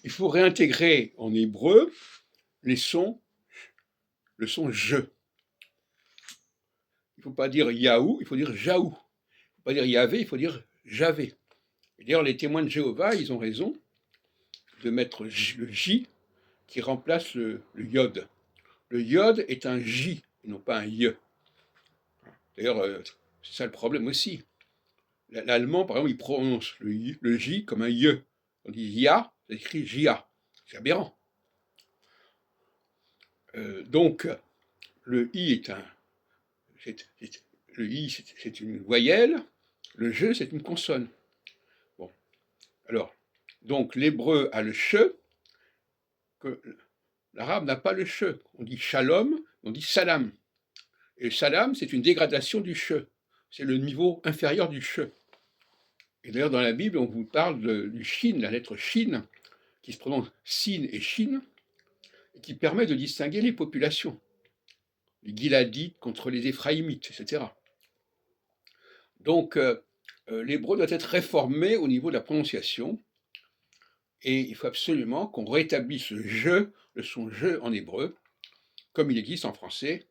il faut réintégrer en hébreu les sons, le son je. Il ne faut pas dire Yahou, il faut dire Jaou. Il ne faut pas dire Yahvé, il faut dire Javé. Et d'ailleurs, les témoins de Jéhovah, ils ont raison de mettre le J qui remplace le Yod. Le Yod est un J, et non pas un Y. D'ailleurs, c'est ça le problème aussi. L'allemand, par exemple, il prononce le J comme un Y. On dit Ya, ça écrit Jia. C'est aberrant. Donc, le I est un. Le I, c'est une voyelle. Le je, c'est une consonne. Bon. Alors, donc, l'hébreu a le che, que l'arabe n'a pas le che. On dit shalom, on dit salam. Et le salam, c'est une dégradation du che. C'est le niveau inférieur du che. Et d'ailleurs, dans la Bible, on vous parle du shin, la lettre shin, qui se prononce sin et shin, et qui permet de distinguer les populations. Les Giladites contre les Éphraïmites, etc. Donc, l'hébreu doit être réformé au niveau de la prononciation, et il faut absolument qu'on rétablisse le son je en hébreu, comme il existe en français,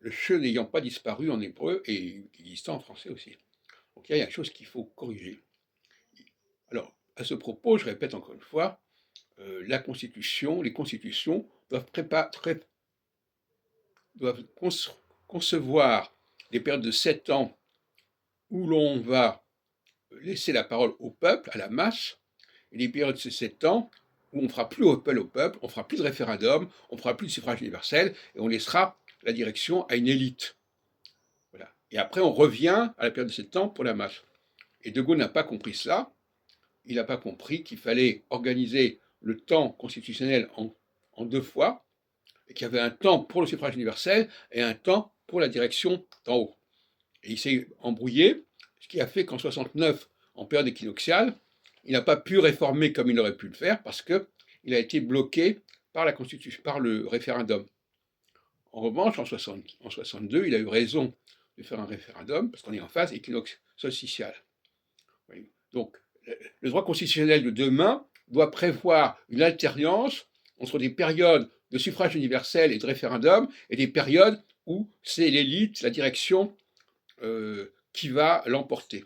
le che n'ayant pas disparu en hébreu et existant en français aussi. Donc il y a une chose qu'il faut corriger. Alors, à ce propos, je répète encore une fois, les constitutions doivent concevoir des périodes de 7 ans où l'on va laisser la parole au peuple, à la masse, et des périodes de ces 7 ans où on ne fera plus appel au peuple, on ne fera plus de référendum, on ne fera plus de suffrage universel, et on laissera la direction à une élite. Voilà. Et après, on revient à la période de 7 ans pour la masse. Et De Gaulle n'a pas compris cela. Il n'a pas compris qu'il fallait organiser le temps constitutionnel en 2 fois, et qu'il y avait un temps pour le suffrage universel et un temps pour la direction d'en haut. Et il s'est embrouillé, ce qui a fait qu'en 69, en période équinoxiale, il n'a pas pu réformer comme il aurait pu le faire parce qu'il a été bloqué par la Constitution, par le référendum. En revanche, en 62, il a eu raison de faire un référendum parce qu'on est en phase équinoxe solsticiale. Donc, le droit constitutionnel de demain doit prévoir une alternance entre des périodes de suffrage universel et de référendum et des périodes où c'est l'élite, la direction qui va l'emporter.